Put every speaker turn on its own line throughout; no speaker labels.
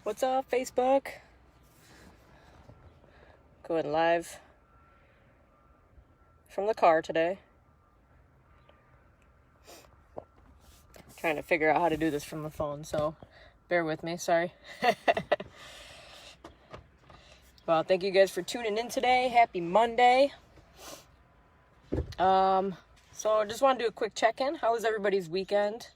What's up, Facebook? Going live from the car today. Trying to figure out how to do this from the phone, so bear with me, sorry. Well, thank you guys for tuning in today. Happy Monday. So I just want to do a quick check-in. How was everybody's weekend?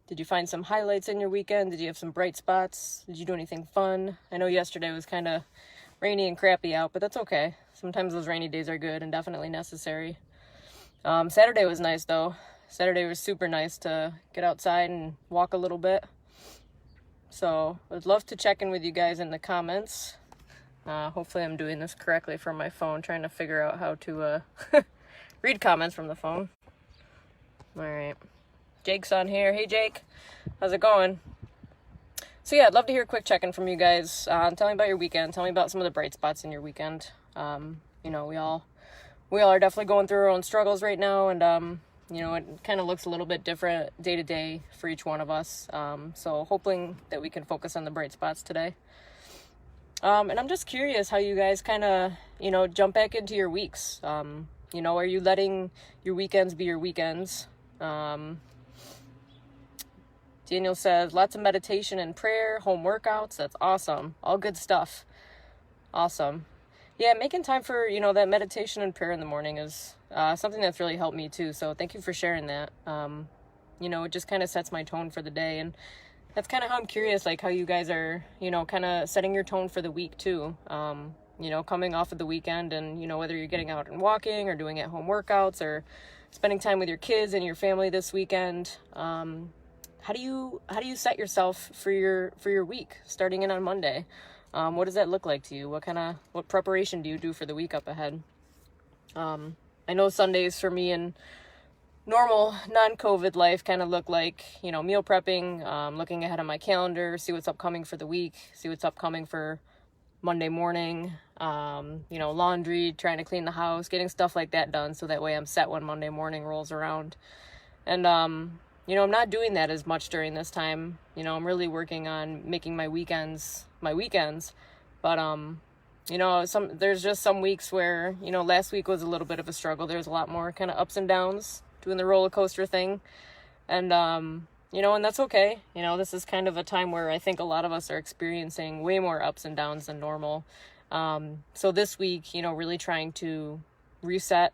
Did you find some highlights in your weekend? Did you have some bright spots? Did you do anything fun? I know yesterday was kind of rainy and crappy out, but that's okay. Sometimes those rainy days are good and definitely necessary. Saturday was nice though. Saturday was super nice to get outside and walk a little bit. So I'd love to check in with you guys in the comments. Hopefully I'm doing this correctly from my phone, trying to figure out how to read comments from the phone. All right. Jake's on here. Hey, Jake. How's it going? So yeah, I'd love to hear a quick check-in from you guys. Tell me about your weekend. Tell me about some of the bright spots in your weekend. We all are definitely going through our own struggles right now, and it kind of looks a little bit different day to day for each one of us. So hoping that we can focus on the bright spots today. And I'm just curious how you guys kind of, jump back into your weeks. Are you letting your weekends be your weekends? Daniel says, lots of meditation and prayer, home workouts. That's awesome. All good stuff. Awesome. Yeah, making time for, that meditation and prayer in the morning is something that's really helped me too. So thank you for sharing that. It just kind of sets my tone for the day. And that's kind of how I'm curious, like how you guys are, kind of setting your tone for the week too. Coming off of the weekend and, whether you're getting out and walking or doing at-home workouts or spending time with your kids and your family this weekend. How do you set yourself for your week starting in on Monday? What does that look like to you? What preparation do you do for the week up ahead? I know Sundays for me in normal non-COVID life kind of look like, meal prepping, looking ahead on my calendar, see what's upcoming for the week, see what's upcoming for Monday morning, laundry, trying to clean the house, getting stuff like that done so that way I'm set when Monday morning rolls around. And, I'm not doing that as much during this time. I'm really working on making my weekends, but, there's just some weeks where, last week was a little bit of a struggle. There's a lot more kind of ups and downs doing the roller coaster thing. And, and that's okay. This is kind of a time where I think a lot of us are experiencing way more ups and downs than normal. So this week, really trying to reset,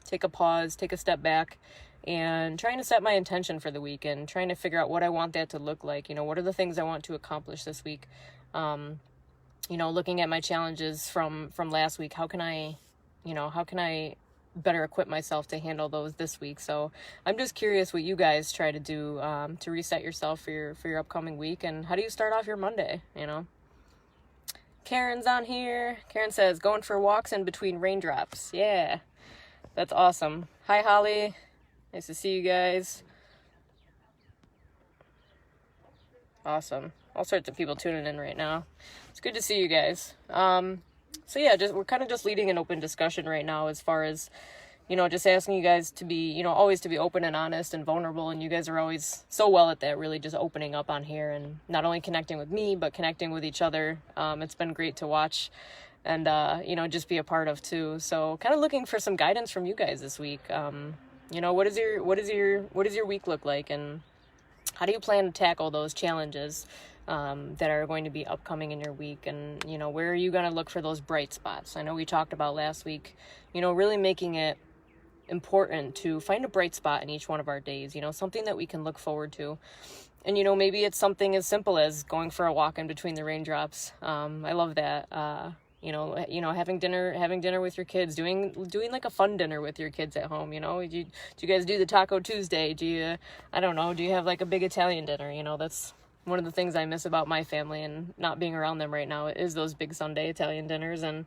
take a pause, take a step back, and trying to set my intention for the week and trying to figure out what I want that to look like. What are the things I want to accomplish this week? Looking at my challenges from last week, how can I better equip myself to handle those this week? So I'm just curious what you guys try to do to reset yourself for your upcoming week, and how do you start off your Monday? Karen's on here. Karen says, going for walks in between raindrops. Yeah, that's awesome. Hi, Holly. Nice to see you guys. Awesome. All sorts of people tuning in right now. It's good to see you guys. So yeah, we're kind of just leading an open discussion right now as far as, just asking you guys to be, always to be open and honest and vulnerable. And you guys are always so well at that, really just opening up on here and not only connecting with me, but connecting with each other. It's been great to watch and, just be a part of too. So kind of looking for some guidance from you guys this week. What does your week look like, and how do you plan to tackle those challenges that are going to be upcoming in your week? And where are you going to look for those bright spots? I know we talked about last week, really making it important to find a bright spot in each one of our days, something that we can look forward to. And maybe it's something as simple as going for a walk in between the raindrops. I love that. Having dinner with your kids, doing like a fun dinner with your kids at home. Do you guys do the Taco Tuesday? Do you have like a big Italian dinner? That's one of the things I miss about my family and not being around them right now is those big Sunday Italian dinners. And,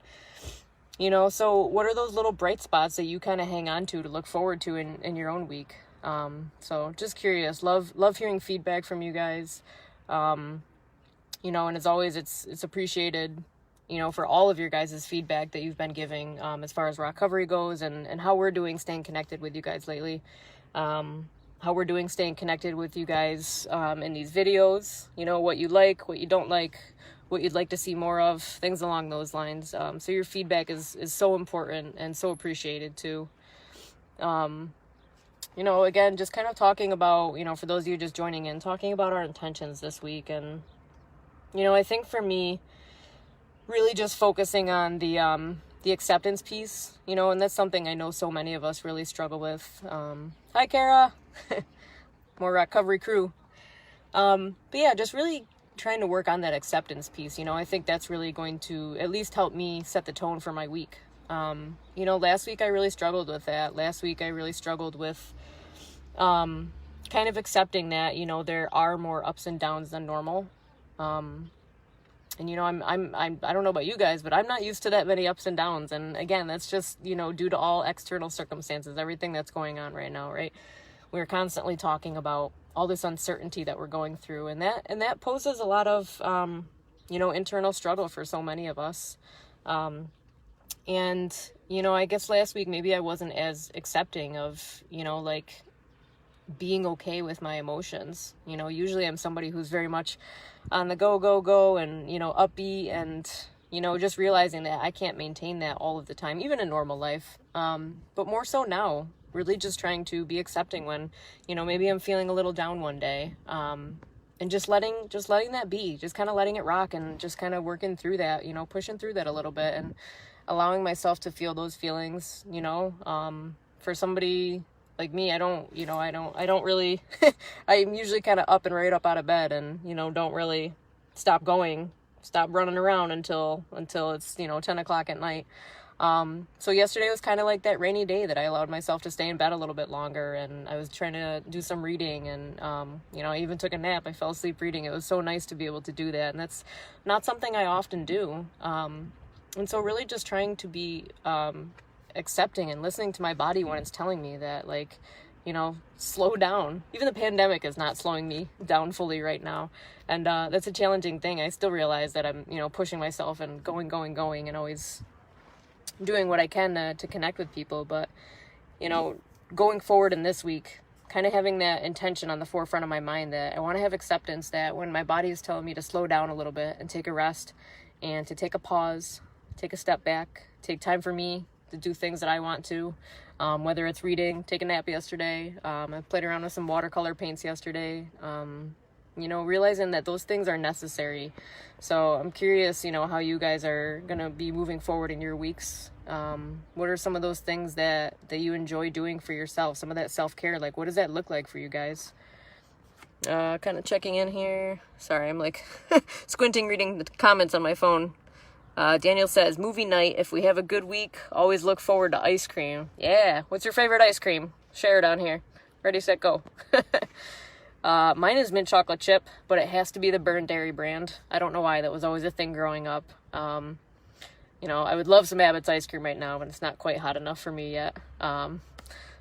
so what are those little bright spots that you kind of hang on to look forward to in your own week? So just curious, love hearing feedback from you guys. And as always, it's appreciated, for all of your guys' feedback that you've been giving, as far as recovery goes and how we're doing, staying connected with you guys lately. how we're doing staying connected with you guys in these videos, you know, what you like, what you don't like, what you'd like to see more of, things along those lines. So your feedback is so important and so appreciated too. You know, again, just kind of talking about, you know, for those of you just joining in, talking about our intentions this week. And, you know, I think for me, really just focusing on the acceptance piece, you know, and that's something I know so many of us really struggle with. Hi, Kara. More recovery crew. But yeah, just really trying to work on that acceptance piece. You know, I think that's really going to at least help me set the tone for my week. You know, last week I really struggled with that. Last week I really struggled with kind of accepting that, you know, there are more ups and downs than normal. And, you know, I don't know about you guys, but I'm not used to that many ups and downs. And again, that's just, you know, due to all external circumstances, everything that's going on right now, right? We're constantly talking about all this uncertainty that we're going through, and that poses a lot of, you know, internal struggle for so many of us. And, you know, I guess last week, maybe I wasn't as accepting of, you know, like being okay with my emotions. You know, usually I'm somebody who's very much on the go, and, you know, upbeat, and, you know, just realizing that I can't maintain that all of the time, even in normal life. But more so now, really just trying to be accepting when, you know, maybe I'm feeling a little down one day, and just letting that be, just kind of letting it rock, and just kind of working through that, you know, pushing through that a little bit, and allowing myself to feel those feelings, you know. For somebody like me, I don't really, I'm usually kind of up and right up out of bed, and, you know, don't really stop running around until it's, you know, 10 o'clock at night. So yesterday was kind of like that rainy day that I allowed myself to stay in bed a little bit longer, and I was trying to do some reading, and, you know, I even took a nap. I fell asleep reading. It was so nice to be able to do that. And that's not something I often do. And so really just trying to be, accepting and listening to my body when it's telling me that, like, you know, slow down. Even the pandemic is not slowing me down fully right now. And, that's a challenging thing. I still realize that I'm, you know, pushing myself and going, and always doing what I can to connect with people. But, you know, going forward in this week, kind of having that intention on the forefront of my mind that I want to have acceptance that when my body is telling me to slow down a little bit and take a rest, and to take a pause, take a step back, take time for me to do things that I want to, whether it's reading, take a nap yesterday. I played around with some watercolor paints yesterday. You know, realizing that those things are necessary. So I'm curious, you know, how you guys are going to be moving forward in your weeks. What are some of those things that you enjoy doing for yourself? Some of that self-care, like, what does that look like for you guys? Kind of checking in here. Sorry, I'm like squinting, reading the comments on my phone. Daniel says, movie night. If we have a good week, always look forward to ice cream. Yeah. What's your favorite ice cream? Share it on here. Ready, set, go. Mine is mint chocolate chip, but it has to be the Burn Dairy brand. I don't know why. That was always a thing growing up. You know, I would love some Abbott's ice cream right now, but it's not quite hot enough for me yet.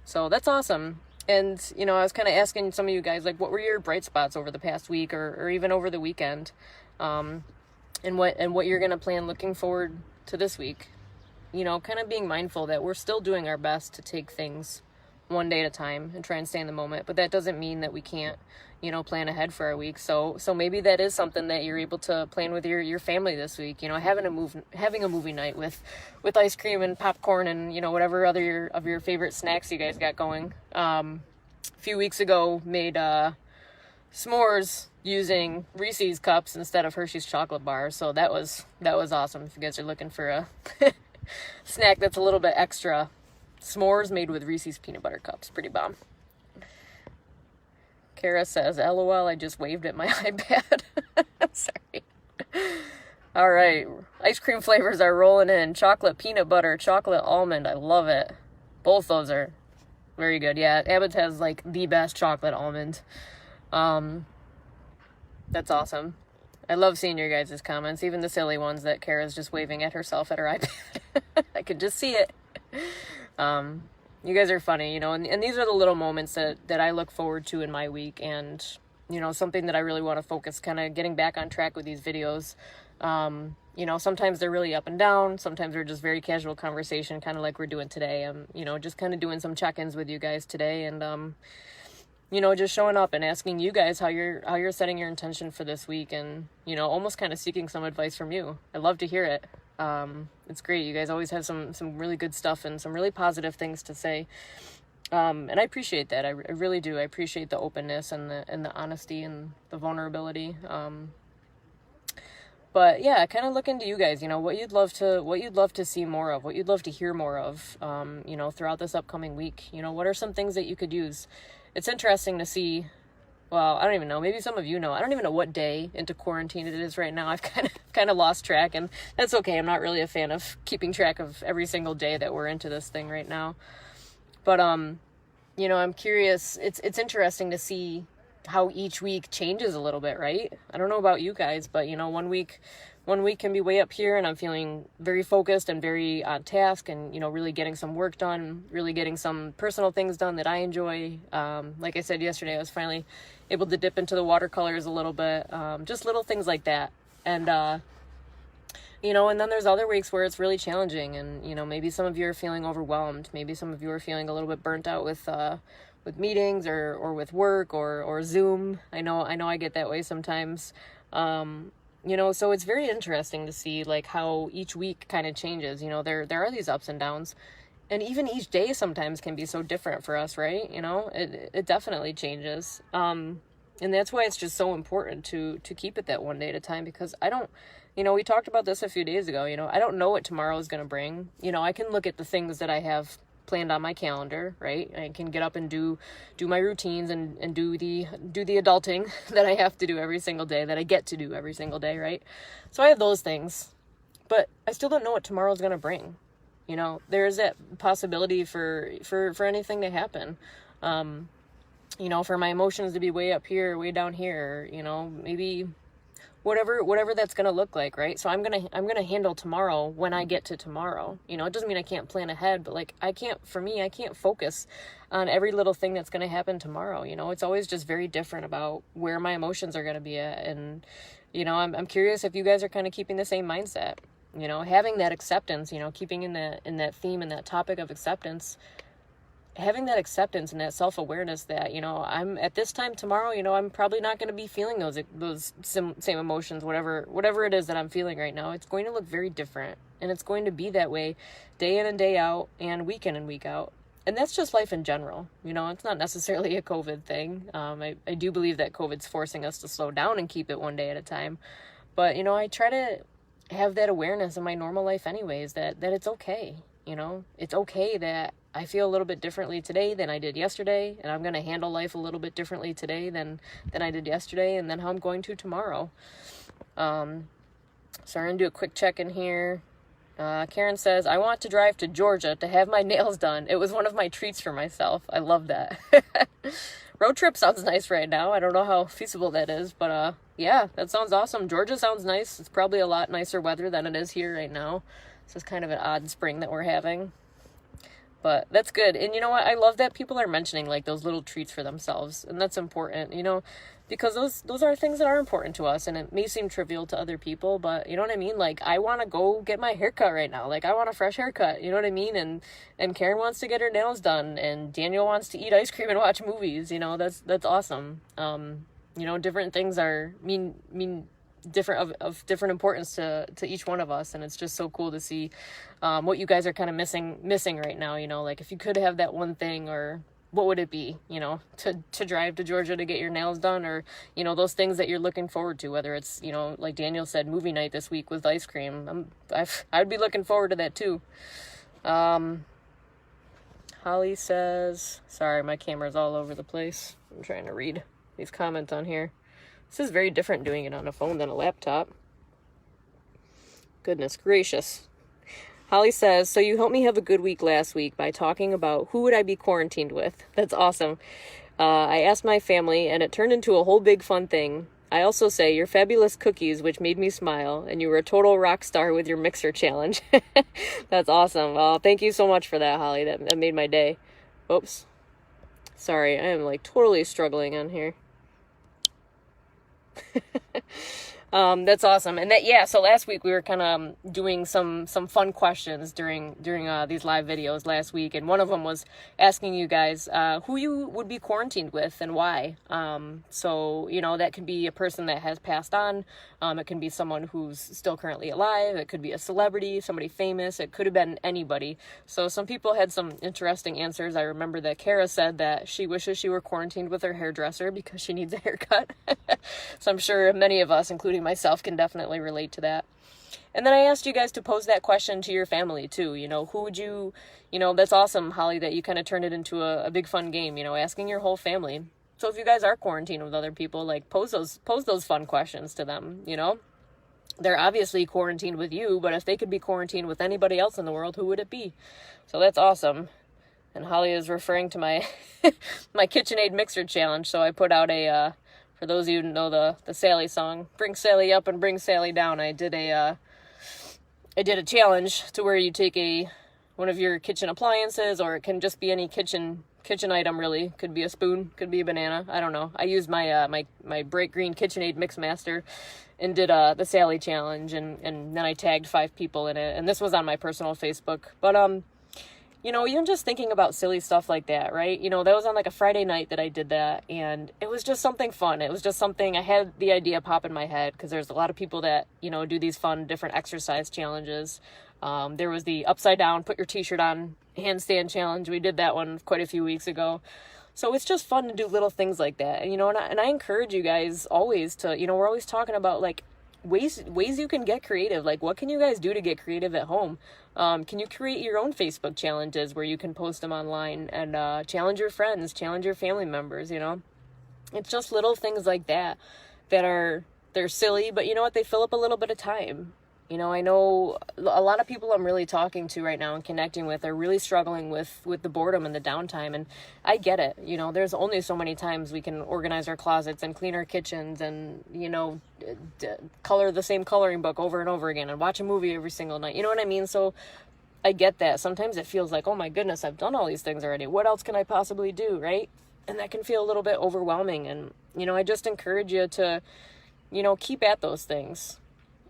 So that's awesome. And, you know, I was kind of asking some of you guys, like, what were your bright spots over the past week, or even over the weekend? And what you're going to plan looking forward to this week. You know, kind of being mindful that we're still doing our best to take things one day at a time and try and stay in the moment. But that doesn't mean that we can't, you know, plan ahead for our week. So maybe that is something that you're able to plan with your family this week. You know, having a movie night with ice cream and popcorn and, you know, whatever other of your favorite snacks you guys got going. A few weeks ago, made s'mores using Reese's cups instead of Hershey's chocolate bars. So that was awesome. If you guys are looking for a snack that's a little bit extra, s'mores made with Reese's peanut butter cups. Pretty bomb. Kara says, LOL, I just waved at my iPad. Sorry. All right. Ice cream flavors are rolling in. Chocolate peanut butter, chocolate almond. I love it. Both those are very good. Yeah, Abbott has like the best chocolate almond. That's awesome. I love seeing your guys' comments, even the silly ones that Kara's just waving at herself at her iPad. I could just see it. You guys are funny, you know, and these are the little moments that I look forward to in my week, and, you know, something that I really want to focus, kind of getting back on track with these videos. You know, sometimes they're really up and down. Sometimes they're just very casual conversation, kind of like we're doing today. You know, just kind of doing some check-ins with you guys today, and, just showing up and asking you guys how you're setting your intention for this week, and, almost kind of seeking some advice from you. I love to hear it. It's great. You guys always have some really good stuff and some really positive things to say. And I appreciate that. I really do. I appreciate the openness and the honesty and the vulnerability. But yeah, kind of looking to you guys, what you'd love to see more of, what you'd love to hear more of, throughout this upcoming week. What are some things that you could use? It's interesting to see. Well, I don't even know. Maybe some of you know. I don't even know what day into quarantine it is right now. I've kind of lost track, and that's okay. I'm not really a fan of keeping track of every single day that we're into this thing right now. But I'm curious. It's interesting to see how each week changes a little bit, right? I don't know about you guys, but one week can be way up here and I'm feeling very focused and very on task and, really getting some work done, really getting some personal things done that I enjoy. Like I said yesterday, I was finally able to dip into the watercolors a little bit, just little things like that. And, and then there's other weeks where it's really challenging and, maybe some of you are feeling overwhelmed. Maybe some of you are feeling a little bit burnt out with meetings or with work or Zoom. I know I get that way sometimes. So it's very interesting to see like how each week kind of changes. There are these ups and downs, and even each day sometimes can be so different for us, right? It definitely changes. And that's why it's just so important to keep it that one day at a time, because I don't, we talked about this a few days ago, I don't know what tomorrow is going to bring. I can look at the things that I have planned on my calendar, right? I can get up and do my routines and do the adulting that I have to do every single day, that I get to do every single day, right? So I have those things, but I still don't know what tomorrow's going to bring. There's that possibility for anything to happen. For my emotions to be way up here, way down here, maybe whatever that's going to look like, right? So I'm going to handle tomorrow when I get to tomorrow. It doesn't mean I can't plan ahead, but like I can't focus on every little thing that's going to happen tomorrow. It's always just very different about where my emotions are going to be at. And, I'm curious if you guys are kind of keeping the same mindset, having that acceptance, keeping in that theme and that topic of acceptance, having that acceptance and that self-awareness that, I'm at this time tomorrow, I'm probably not going to be feeling those same emotions, whatever it is that I'm feeling right now. It's going to look very different, and it's going to be that way day in and day out and week in and week out. And that's just life in general. It's not necessarily a COVID thing. I do believe that COVID's forcing us to slow down and keep it one day at a time. But, I try to have that awareness in my normal life anyways, that it's okay. It's okay that I feel a little bit differently today than I did yesterday, and I'm going to handle life a little bit differently today than I did yesterday, and then how I'm going to tomorrow. So I'm going to do a quick check-in here. Karen says, I want to drive to Georgia to have my nails done. It was one of my treats for myself. I love that. Road trip sounds nice right now. I don't know how feasible that is, but yeah, that sounds awesome. Georgia sounds nice. It's probably a lot nicer weather than it is here right now. This is kind of an odd spring that we're having. But that's good. And you know what? I love that people are mentioning like those little treats for themselves. And that's important, because those are things that are important to us. And it may seem trivial to other people, but you know what I mean? Like, I want to go get my haircut right now. Like, I want a fresh haircut. You know what I mean? And Karen wants to get her nails done. And Daniel wants to eat ice cream and watch movies. That's awesome. Different things mean different of different importance to each one of us, and it's just so cool to see what you guys are kind of missing right now. Like if you could have that one thing, or what would it be? To drive to Georgia to get your nails done, or those things that you're looking forward to, whether it's like Daniel said, movie night this week with ice cream. I'd be looking forward to that too. Holly says, sorry, my camera's all over the place. I'm trying to read these comments on here. This is very different doing it on a phone than a laptop. Goodness gracious. Holly says, so you helped me have a good week last week by talking about who would I be quarantined with. That's awesome. I asked my family, and it turned into a whole big fun thing. I also say your fabulous cookies, which made me smile, and you were a total rock star with your mixer challenge. That's awesome. Well, thank you so much for that, Holly. That made my day. Oops. Sorry, I am like totally struggling on here. That's awesome. And so last week we were kind of doing some fun questions during these live videos last week, and one of them was asking you guys who you would be quarantined with and why. So that could be a person that has passed on. It can be someone who's still currently alive. It could be a celebrity, somebody famous. It could have been anybody. So some people had some interesting answers. I remember that Kara said that she wishes she were quarantined with her hairdresser because she needs a haircut. So I'm sure many of us, including myself, can definitely relate to that. And then I asked you guys to pose that question to your family too. Who would you, that's awesome, Holly, that you kind of turned it into a big fun game, asking your whole family. So if you guys are quarantined with other people, like pose those fun questions to them, They're obviously quarantined with you, but if they could be quarantined with anybody else in the world, who would it be? So that's awesome. And Holly is referring to my my KitchenAid mixer challenge. So I put out for those of you who know the Sally song, "Bring Sally Up and Bring Sally Down," I did a challenge to where you take one of your kitchen appliances, or it can just be any kitchen item, really. Could be a spoon, could be a banana, I don't know. I used my my bright green KitchenAid Mixmaster and did the Sally challenge, and then I tagged 5 people in it, and this was on my personal Facebook. But even just thinking about silly stuff like that, right? That was on like a Friday night that I did that, and it was just something fun. It was just something, I had the idea pop in my head because there's a lot of people that, do these fun different exercise challenges. There was the upside down, put your t-shirt on handstand challenge. We did that one quite a few weeks ago. So it's just fun to do little things like that. And I encourage you guys always to, we're always talking about like ways you can get creative. Like, what can you guys do to get creative at home? Can you create your own Facebook challenges where you can post them online and challenge your friends, challenge your family members? It's just little things like that they're silly, but you know what? They fill up a little bit of time. I know a lot of people I'm really talking to right now and connecting with are really struggling with the boredom and the downtime. And I get it. There's only so many times we can organize our closets and clean our kitchens and, color the same coloring book over and over again and watch a movie every single night. You know what I mean? So I get that. Sometimes it feels like, oh my goodness, I've done all these things already. What else can I possibly do? Right? And that can feel a little bit overwhelming. And, I just encourage you to, keep at those things.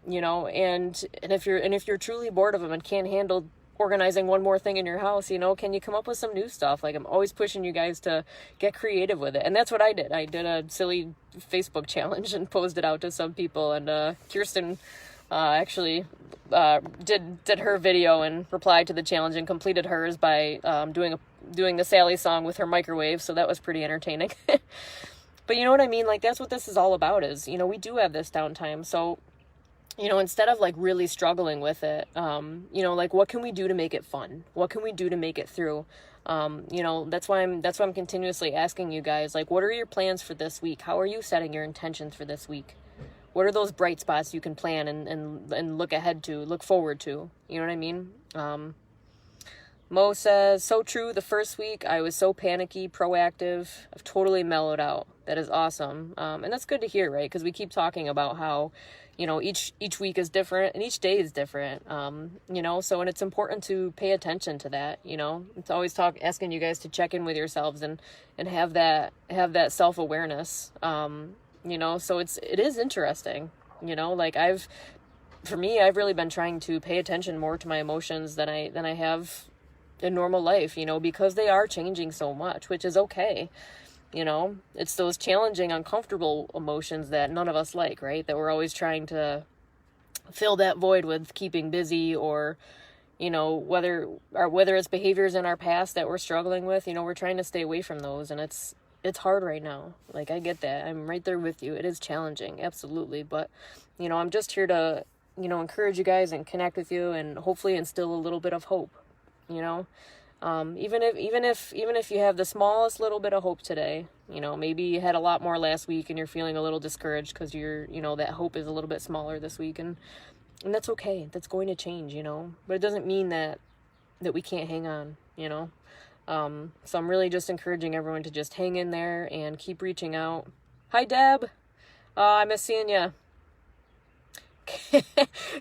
And if you're truly bored of them and can't handle organizing one more thing in your house, can you come up with some new stuff? Like, I'm always pushing you guys to get creative with it. And that's what I did. I did a silly Facebook challenge and posted it out to some people. And Kirsten actually did her video and replied to the challenge and completed hers by doing the Sally song with her microwave. So that was pretty entertaining. But you know what I mean? Like, that's what this is all about is, we do have this downtime. So instead of like really struggling with it, like, what can we do to make it fun? What can we do to make it through? That's why I'm continuously asking you guys, like, what are your plans for this week? How are you setting your intentions for this week? What are those bright spots you can plan and look forward to? You know what I mean? Mo says, so true. The first week I was so panicky, proactive. I've totally mellowed out. That is awesome. And that's good to hear, right? Because we keep talking about how, each week is different and each day is different. So, and it's important to pay attention to that. It's always asking you guys to check in with yourselves and have that self-awareness. So it is interesting, like I've really been trying to pay attention more to my emotions than I have in normal life, because they are changing so much, which is okay. It's those challenging, uncomfortable emotions that none of us like, right? That we're always trying to fill that void with keeping busy or, whether it's behaviors in our past that we're struggling with, we're trying to stay away from those. And it's hard right now. Like, I get that. I'm right there with you. It is challenging. Absolutely. But, I'm just here to, encourage you guys and connect with you and hopefully instill a little bit of hope, even if you have the smallest little bit of hope today, maybe you had a lot more last week and you're feeling a little discouraged because that hope is a little bit smaller this week, and that's okay. That's going to change, but it doesn't mean that we can't hang on, so I'm really just encouraging everyone to just hang in there and keep reaching out. Hi, Deb. I miss seeing you.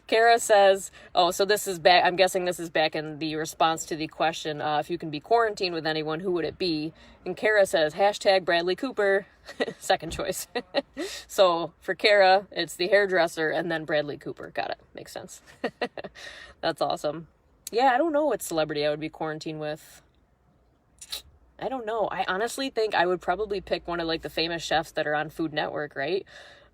Kara says, oh, so this is back, I'm guessing this is back in the response to the question, if you can be quarantined with anyone, who would it be? And Kara says, hashtag Bradley Cooper, second choice. So for Kara, it's the hairdresser and then Bradley Cooper. Got it. Makes sense. That's awesome. Yeah, I don't know what celebrity I would be quarantined with. I don't know. I honestly think I would probably pick one of like the famous chefs that are on Food Network, right?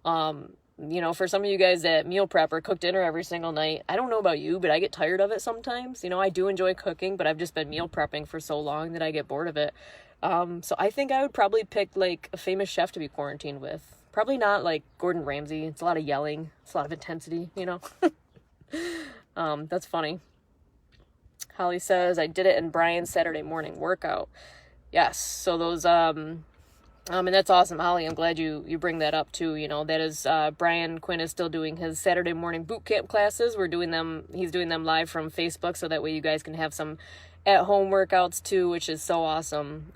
You know, for some of you guys that meal prep or cook dinner every single night, I don't know about you, but I get tired of it sometimes. You know, I do enjoy cooking, but I've just been meal prepping for so long that I get bored of it. So I think I would probably pick like a famous chef to be quarantined with. Probably not like Gordon Ramsay. It's a lot of yelling. It's a lot of intensity, you know? That's funny. Holly says, I did it in Brian's Saturday morning workout. Yes. So those, and that's awesome, Holly. I'm glad you bring that up too. You know, that is, Brian Quinn is still doing his Saturday morning boot camp classes. He's doing them live from Facebook. So that way you guys can have some at home workouts too, which is so awesome.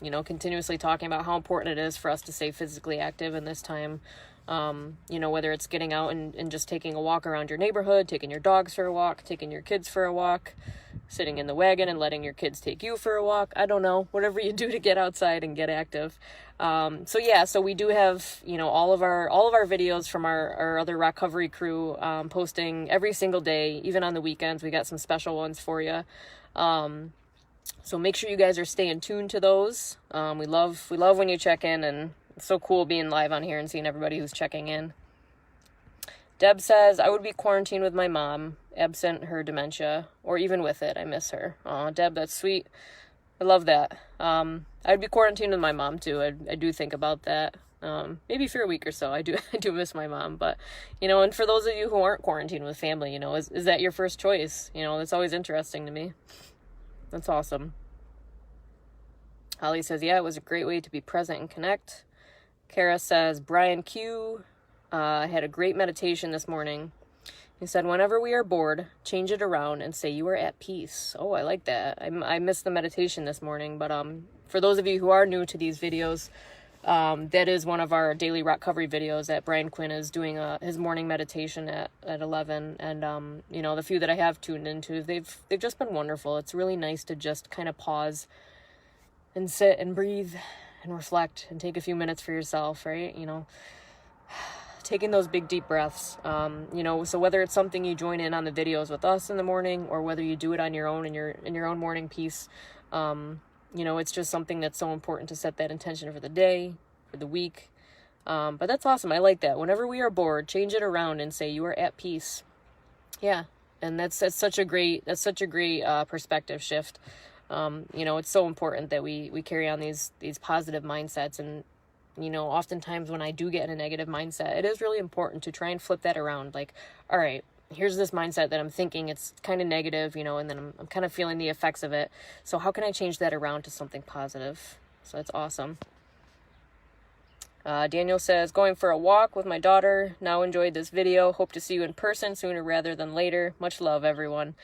You know, continuously talking about how important it is for us to stay physically active in this time. You know, whether it's getting out and just taking a walk around your neighborhood, taking your dogs for a walk, taking your kids for a walk, sitting in the wagon and letting your kids take you for a walk. I don't know, whatever you do to get outside and get active. So we do have, you know, all of our videos from our other recovery crew, posting every single day, even on the weekends. We got some special ones for you. So make sure you guys are staying tuned to those. We love when you check in, and it's so cool being live on here and seeing everybody who's checking in. Deb says, I would be quarantined with my mom, absent her dementia, or even with it. I miss her. Aw, Deb, that's sweet. I love that. I'd be quarantined with my mom too. I do think about that. Maybe for a week or so. I do miss my mom, but, you know, and for those of you who aren't quarantined with family, you know, is that your first choice? You know, that's always interesting to me. That's awesome. Holly says, yeah, it was a great way to be present and connect. Kara says, Brian Q, had a great meditation this morning. He said, whenever we are bored, change it around and say you are at peace. Oh, I like that. I missed the meditation this morning, but for those of you who are new to these videos, that is one of our daily recovery videos that Brian Quinn is doing his morning meditation at 11. And, you know, the few that I have tuned into, they've just been wonderful. It's really nice to just kind of pause and sit and breathe and reflect and take a few minutes for yourself, right? You know, taking those big deep breaths, you know, so whether it's something you join in on the videos with us in the morning, or whether you do it on your own in your own morning piece, you know, it's just something that's so important to set that intention for the day, for the week. But that's awesome. I like that. Whenever we are bored, change it around and say you are at peace. Yeah. And that's such a great perspective shift. You know, it's so important that we carry on these positive mindsets. And, you know, oftentimes when I do get in a negative mindset, it is really important to try and flip that around. Like, all right, here's this mindset that I'm thinking it's kind of negative, you know, and then I'm kind of feeling the effects of it. So how can I change that around to something positive? So that's awesome. Daniel says, going for a walk with my daughter. Now enjoyed this video. Hope to see you in person sooner rather than later. Much love, everyone.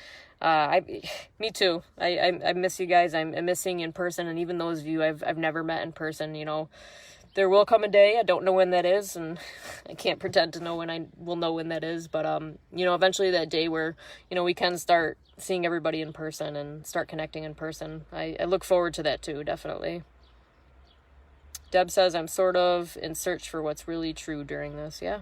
Me too. I miss you guys. I'm missing you in person. And even those of you I've never met in person, you know, there will come a day. I don't know when that is, and I can't pretend to know when I will know when that is. But, you know, eventually that day where, you know, we can start seeing everybody in person and start connecting in person. I look forward to that too, definitely. Deb says, I'm sort of in search for what's really true during this. Yeah.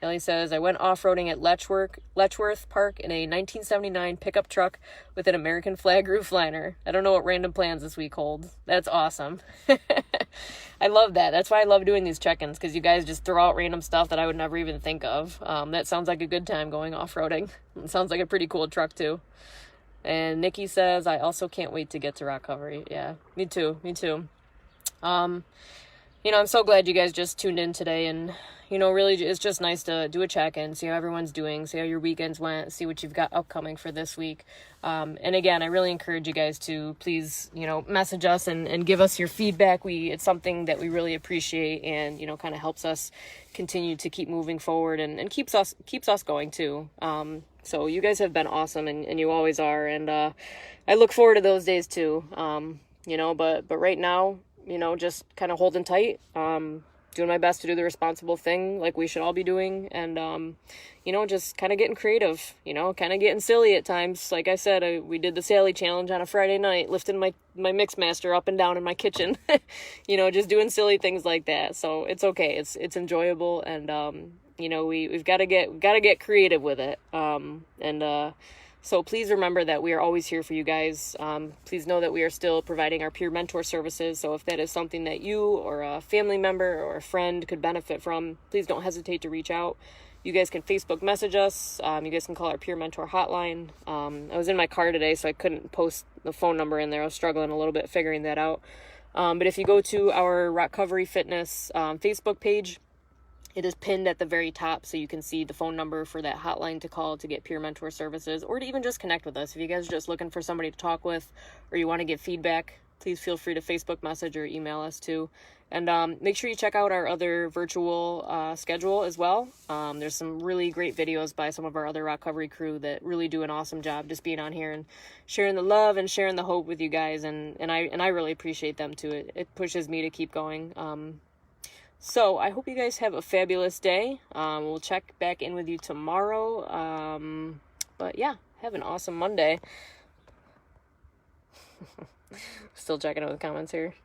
Ellie says, I went off-roading at Letchworth Park in a 1979 pickup truck with an American flag roof liner. I don't know what random plans this week hold. That's awesome. I love that. That's why I love doing these check-ins, because you guys just throw out random stuff that I would never even think of. That sounds like a good time going off-roading. It sounds like a pretty cool truck too. And Nikki says, I also can't wait to get to recovery. Yeah, me too. You know, I'm so glad you guys just tuned in today, and, you know, really it's just nice to do a check-in, see how everyone's doing, see how your weekends went, see what you've got upcoming for this week. And again, I really encourage you guys to please, you know, message us and give us your feedback. It's something that we really appreciate, and, you know, kind of helps us continue to keep moving forward and keeps us going too. So you guys have been awesome, and you always are. And, I look forward to those days too. You know, but right now, you know, just kind of holding tight, doing doing my best to do the responsible thing like we should all be doing. And, you know, just kind of getting creative, you know, kind of getting silly at times. Like I said, we did the Sally challenge on a Friday night, lifting my Mixmaster up and down in my kitchen, you know, just doing silly things like that. So it's okay. It's enjoyable. And, you know, we've got to get creative with it. So please remember that we are always here for you guys. Please know that we are still providing our peer mentor services. So if that is something that you or a family member or a friend could benefit from, please don't hesitate to reach out. You guys can Facebook message us. You guys can call our peer mentor hotline. I was in my car today, so I couldn't post the phone number in there. I was struggling a little bit figuring that out. But if you go to our Recovery Fitness Facebook page, it is pinned at the very top, so you can see the phone number for that hotline to call to get peer mentor services, or to even just connect with us. If you guys are just looking for somebody to talk with, or you want to give feedback, please feel free to Facebook message or email us too. And make sure you check out our other virtual schedule as well. There's some really great videos by some of our other recovery crew that really do an awesome job just being on here and sharing the love and sharing the hope with you guys. And I really appreciate them too. It pushes me to keep going. So I hope you guys have a fabulous day. We'll check back in with you tomorrow. But yeah, have an awesome Monday. Still checking out the comments here.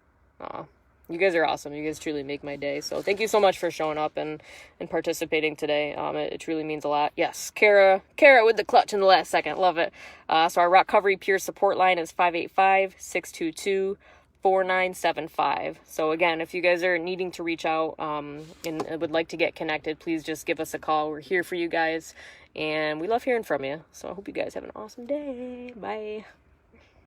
Aw, you guys are awesome. You guys truly make my day. So thank you so much for showing up and participating today. It truly means a lot. Yes, Kara with the clutch in the last second. Love it. So our recovery peer support line is 585-622-4975. So again, if you guys are needing to reach out and would like to get connected, please just give us a call. We're here for you guys, and we love hearing from you. So I hope you guys have an awesome day. Bye.